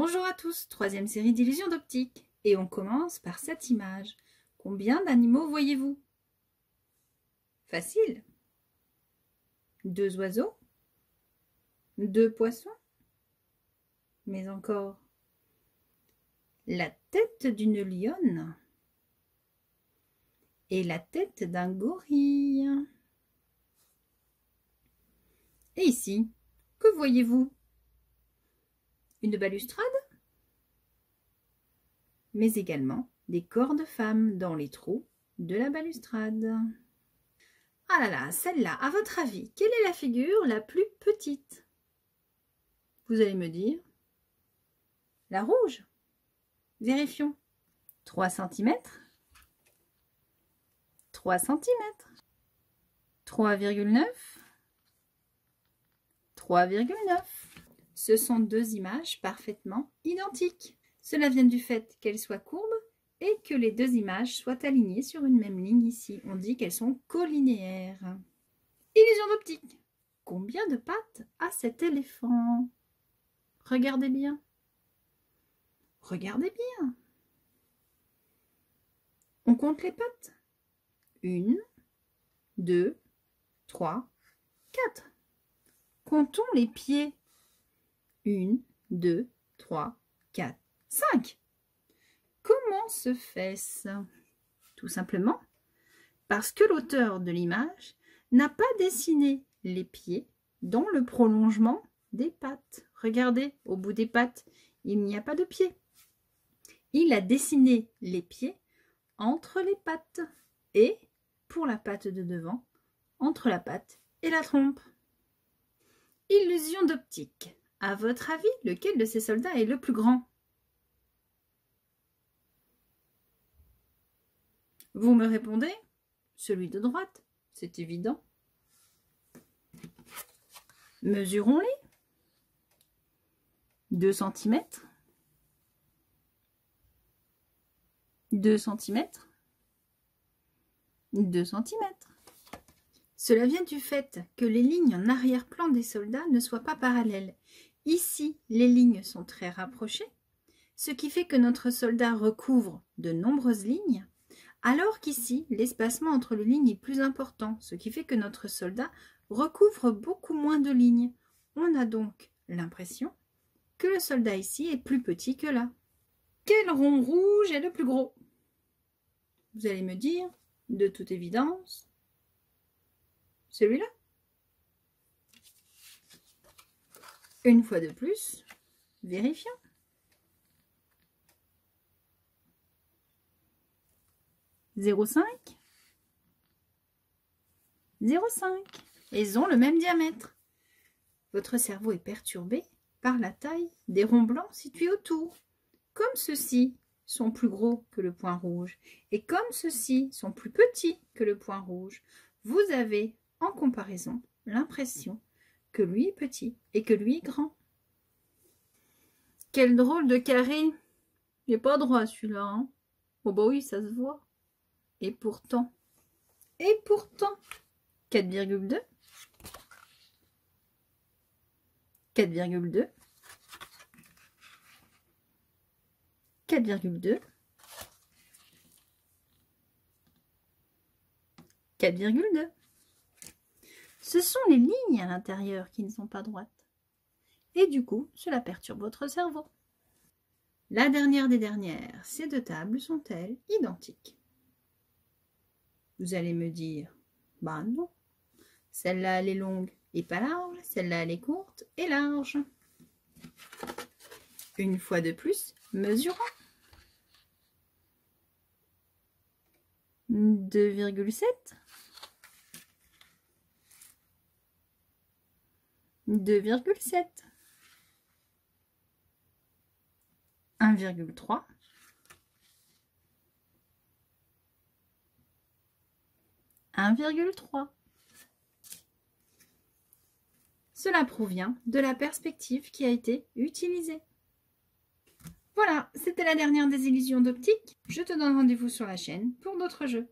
Bonjour à tous, troisième série d'illusions d'optique. Et on commence par cette image. Combien d'animaux voyez-vous? Facile. 2 oiseaux, 2 poissons, mais encore la tête d'une lionne et la tête d'un gorille. Et ici, que voyez-vous? Une balustrade, mais également des corps de femmes dans les trous de la balustrade. Ah là là, celle-là, à votre avis, quelle est la figure la plus petite? Vous allez me dire la rouge. Vérifions. 3 cm, 3 cm, 3,9, 3,9. Ce sont deux images parfaitement identiques. Cela vient du fait qu'elles soient courbes et que les deux images soient alignées sur une même ligne ici. On dit qu'elles sont collinéaires. Illusion d'optique. Combien de pattes a cet éléphant? Regardez bien. Regardez bien. On compte les pattes. 1, 2, 3, 4. Comptons les pieds. 1, 2, 3, 4, 5. Comment se fait-ce? Tout simplement parce que l'auteur de l'image n'a pas dessiné les pieds dans le prolongement des pattes. Regardez, au bout des pattes, il n'y a pas de pieds. Il a dessiné les pieds entre les pattes et, pour la patte de devant, entre la patte et la trompe. Illusion d'optique. À votre avis, lequel de ces soldats est le plus grand? Vous me répondez, celui de droite, c'est évident. Mesurons-les. 2 cm, 2 cm, 2 cm. Cela vient du fait que les lignes en arrière-plan des soldats ne soient pas parallèles. Ici, les lignes sont très rapprochées, ce qui fait que notre soldat recouvre de nombreuses lignes, alors qu'ici, l'espacement entre les lignes est plus important, ce qui fait que notre soldat recouvre beaucoup moins de lignes. On a donc l'impression que le soldat ici est plus petit que là. Quel rond rouge est le plus gros? Vous allez me dire, de toute évidence, celui-là. Une fois de plus, vérifions. « 0,5 » 0,5. Ils ont le même diamètre. Votre cerveau est perturbé par la taille des ronds blancs situés autour. Comme ceux-ci sont plus gros que le point rouge et comme ceux-ci sont plus petits que le point rouge, vous avez en comparaison l'impression que lui est petit et que lui est grand. Quel drôle de carré! Il n'est pas droit celui-là, hein? Oh bah oui, ça se voit. Et pourtant, 4,2, 4,2, 4,2, 4,2. Ce sont les lignes à l'intérieur qui ne sont pas droites. Et du coup, cela perturbe votre cerveau. La dernière des dernières, ces deux tables sont-elles identiques? Vous allez me dire, bah non. Celle-là, elle est longue et pas large. Celle-là, elle est courte et large. Une fois de plus, mesurons. 2,7. 2,7. 1,3. 1,3. Cela provient de la perspective qui a été utilisée. Voilà, c'était la dernière des illusions d'optique. Je te donne rendez-vous sur la chaîne pour d'autres jeux.